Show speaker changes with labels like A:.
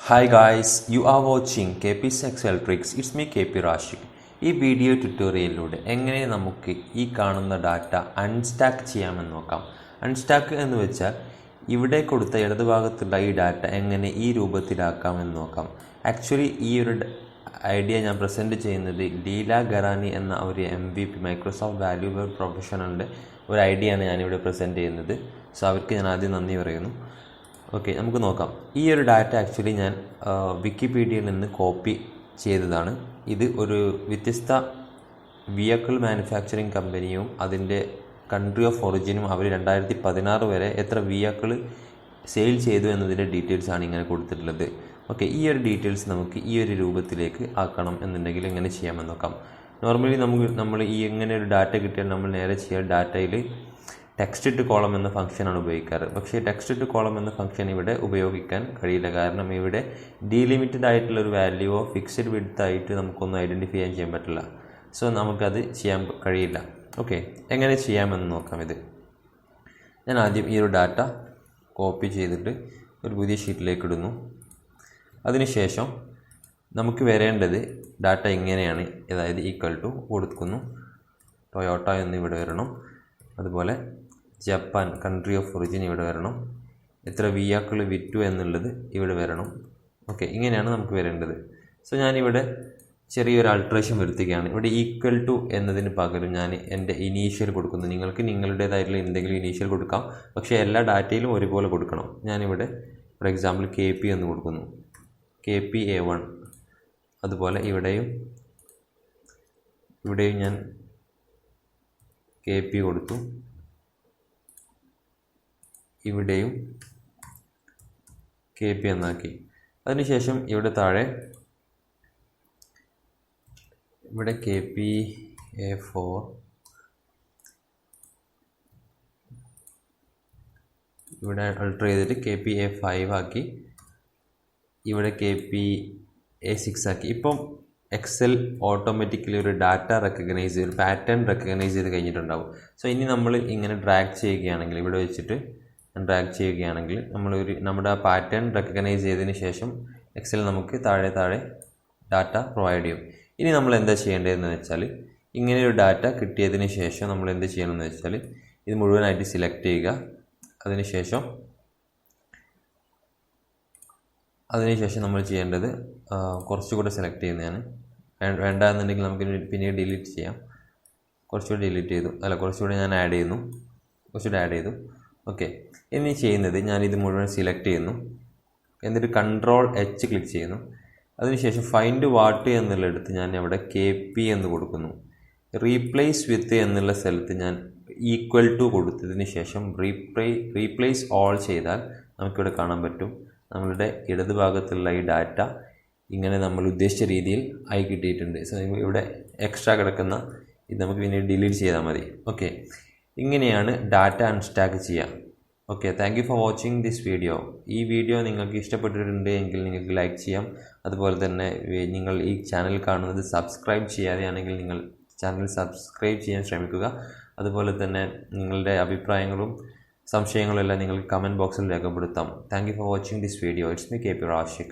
A: Hi guys, you are watching KP's Excel Tricks. It's me KP Rashik. ഈ video ട്യൂട്ടോറിയലിലൂടെ എങ്ങനെ നമുക്ക് ഈ കാണുന്ന ഡാറ്റ അൺസ്റ്റാക്ക് ചെയ്യാമെന്ന് നോക്കാം. അൺസ്റ്റാക്ക് എന്ന് വെച്ചാൽ ഇവിടെ കൊടുത്ത ഇടതുഭാഗത്തുള്ള ഈ ഡാറ്റ എങ്ങനെ ഈ രൂപത്തിലാക്കാമെന്ന് നോക്കാം. ആക്ച്വലി ഈ ഒരു ഐഡിയ ഞാൻ പ്രസൻറ്റ് ചെയ്യുന്നത് ലീല ഗറാനി എന്ന ഒരു MVP മൈക്രോസോഫ്റ്റ് വാല്യൂബിൾ പ്രൊഫഷണലിൻ്റെ ഒരു ഐഡിയ ആണ് ഞാനിവിടെ പ്രസൻറ്റ് ചെയ്യുന്നത്. സോ അവർക്ക് ഞാൻ ആദ്യം നന്ദി പറയുന്നു. ഓക്കെ, നമുക്ക് നോക്കാം. ഈ ഒരു ഡാറ്റ ആക്ച്വലി ഞാൻ വിക്കിപീഡിയയിൽ നിന്ന് കോപ്പി ചെയ്തതാണ്. ഇത് ഒരു വ്യത്യസ്ത വെഹിക്കിൾ മാനുഫാക്ചറിങ് കമ്പനിയും അതിൻ്റെ കൺട്രി ഓഫ് ഒറിജിനും അവർ 2016 വരെ എത്ര വെഹിക്കിൾ സെയിൽ ചെയ്തു എന്നതിൻ്റെ ഡീറ്റെയിൽസാണ് ഇങ്ങനെ കൊടുത്തിട്ടുള്ളത്. ഓക്കെ, ഈ ഒരു ഡീറ്റെയിൽസ് നമുക്ക് ഈ ഒരു രൂപത്തിലേക്ക് ആക്കണം എന്നുണ്ടെങ്കിൽ എങ്ങനെ ചെയ്യാമെന്ന് നോക്കാം. നോർമലി നമ്മൾ ഈ എങ്ങനെ ഒരു ഡാറ്റ കിട്ടിയാൽ നമ്മൾ നേരെ ചെയ്യുക ഡാറ്റയിൽ ടെക്സ്റ്റ് ടു കോളം എന്ന ഫംഗ്ഷനാണ് ഉപയോഗിക്കാറ്. പക്ഷേ ടെക്സ്റ്റ് ടു കോളം എന്ന ഫംഗ്ഷൻ ഇവിടെ ഉപയോഗിക്കാൻ കഴിയില്ല. കാരണം ഇവിടെ ഡീലിമിറ്റഡ് ആയിട്ടുള്ളൊരു വാല്യൂവോ ഫിക്സഡ് വിഡ്ത്ത് ആയിട്ട് നമുക്കൊന്നും ഐഡൻറ്റിഫൈ ചെയ്യാൻ പറ്റില്ല. സോ നമുക്കത് ചെയ്യാൻ കഴിയില്ല. ഓക്കെ, എങ്ങനെ ചെയ്യാമെന്ന് നോക്കാം. ഇത് ഞാൻ ആദ്യം ഈ ഒരു ഡാറ്റ കോപ്പി ചെയ്തിട്ട് ഒരു പുതിയ ഷീറ്റിലേക്ക് ഇടുന്നു. അതിനുശേഷം നമുക്ക് വരേണ്ടത് ഡാറ്റ ഇങ്ങനെയാണ്. അതായത് ഈക്വൽ ടു കൊടുക്കുന്നു, ടൊയോട്ട എന്ന് ഇവിടെ വരണം. അതുപോലെ ജപ്പാൻ കൺട്രി ഓഫ് ഒറിജിൻ ഇവിടെ വരണം. എത്ര വെഹിക്കിൾ വിറ്റു എന്നുള്ളത് ഇവിടെ വരണം. ഓക്കെ, ഇങ്ങനെയാണ് നമുക്ക് വരേണ്ടത്. സോ ഞാനിവിടെ ചെറിയൊരു ആൾട്രേഷൻ വരുത്തുകയാണ്. ഇവിടെ ഈക്വൽ ടു എന്നതിന് പകരം ഞാൻ എൻ്റെ ഇനീഷ്യൽ കൊടുക്കുന്നു. നിങ്ങൾക്ക് നിങ്ങളുടേതായിട്ടുള്ള എന്തെങ്കിലും ഇനീഷ്യൽ കൊടുക്കാം, പക്ഷേ എല്ലാ ഡാറ്റയിലും ഒരുപോലെ കൊടുക്കണം. ഞാനിവിടെ ഫോർ എക്സാമ്പിൾ KP എന്ന് കൊടുക്കുന്നു, KP A1. അതുപോലെ ഇവിടെയും ഞാൻ KP കൊടുത്തു, ഇവിടെയും KP എന്നാക്കി. അതിനുശേഷം ഇവിടെ താഴെ ഇവിടെ KP A4, ഇവിടെ അൾട്ടർ ചെയ്തിട്ട് KP A5 ആക്കി, ഇവിടെ KP A6 ആക്കി. ഇപ്പം എക്സൽ ഓട്ടോമാറ്റിക്കലി ഒരു ഡാറ്റ റെക്കഗ്നൈസ് ചെയ്ത് ഒരു പാറ്റേൺ റെക്കഗ്നൈസ് ചെയ്ത് കഴിഞ്ഞിട്ടുണ്ടാവും. സോ ഇനി നമ്മൾ ഇങ്ങനെ ഡ്രാഗ് ചെയ്യുകയാണെങ്കിൽ ഇവിടെ വെച്ചിട്ട് ഡ്രാഗ് ചെയ്യുകയാണെങ്കിൽ നമ്മുടെ ആ പാറ്റേൺ റെക്കഗ്നൈസ് ചെയ്തതിന് ശേഷം എക്സൽ നമുക്ക് താഴെ ഡാറ്റ പ്രൊവൈഡ് ചെയ്യും. ഇനി നമ്മൾ എന്താ ചെയ്യേണ്ടതെന്ന് വെച്ചാൽ ഇങ്ങനെ ഒരു ഡാറ്റ കിട്ടിയതിന് ശേഷം നമ്മൾ എന്ത് ചെയ്യണമെന്ന് വെച്ചാൽ ഇത് മുഴുവനായിട്ട് സിലക്ട് ചെയ്യുക. അതിനുശേഷം നമ്മൾ ചെയ്യേണ്ടത് കുറച്ചുകൂടെ സെലക്ട് ചെയ്യുന്നതാണ്. വേണ്ട എന്നുണ്ടെങ്കിൽ നമുക്ക് പിന്നീട് ഡിലീറ്റ് ചെയ്യാം. കുറച്ചുകൂടെ ഞാൻ ആഡ് ചെയ്തു. ഓക്കെ, ഇനി ചെയ്യുന്നത് ഞാനിത് മുഴുവൻ സെലക്ട് ചെയ്യുന്നു. എന്നിട്ട് Ctrl+H ക്ലിക്ക് ചെയ്യുന്നു. അതിനുശേഷം ഫൈൻഡ് വാട്ട് എന്നുള്ളിടത്ത് ഞാൻ അവിടെ KP എന്ന് കൊടുക്കുന്നു. റീപ്ലേസ് വിത്ത് എന്നുള്ള സ്ഥലത്ത് ഞാൻ ഈക്വൽ ടു കൊടുത്തതിന് ശേഷം റീപ്ലേസ് ഓൾ ചെയ്താൽ നമുക്കിവിടെ കാണാൻ പറ്റും നമ്മളുടെ ഇടതുഭാഗത്തുള്ള ഈ ഡാറ്റ ഇങ്ങനെ നമ്മൾ ഉദ്ദേശിച്ച രീതിയിൽ ആയി കിട്ടിയിട്ടുണ്ട്. സോ ഇവിടെ എക്സ്ട്രാ കിടക്കുന്ന ഇത് നമുക്ക് പിന്നെ ഡിലീറ്റ് ചെയ്താൽ മതി. ഓക്കെ, ഇങ്ങനെയാണ് ഡാറ്റ അൺസ്റ്റാക്ക് ചെയ്യുക. Okay, thank you for watching this video. ഈ വീഡിയോ നിങ്ങൾക്ക് ഇഷ്ടപ്പെട്ടിട്ടുണ്ട് എങ്കിൽ നിങ്ങൾക്ക് ലൈക്ക് ചെയ്യാം. അതുപോലെ തന്നെ നിങ്ങൾ ഈ ചാനൽ കാണുന്നത് സബ്സ്ക്രൈബ് ചെയ്യാതെയാണെങ്കിൽ നിങ്ങൾ ചാനൽ സബ്സ്ക്രൈബ് ചെയ്യാൻ ശ്രമിക്കുക. അതുപോലെ തന്നെ നിങ്ങളുടെ അഭിപ്രായങ്ങളും സംശയങ്ങളെല്ലാം നിങ്ങൾക്ക് കമൻറ്റ് ബോക്സിൽ രേഖപ്പെടുത്താം. Thank you for watching this video. It's me KP Rashik.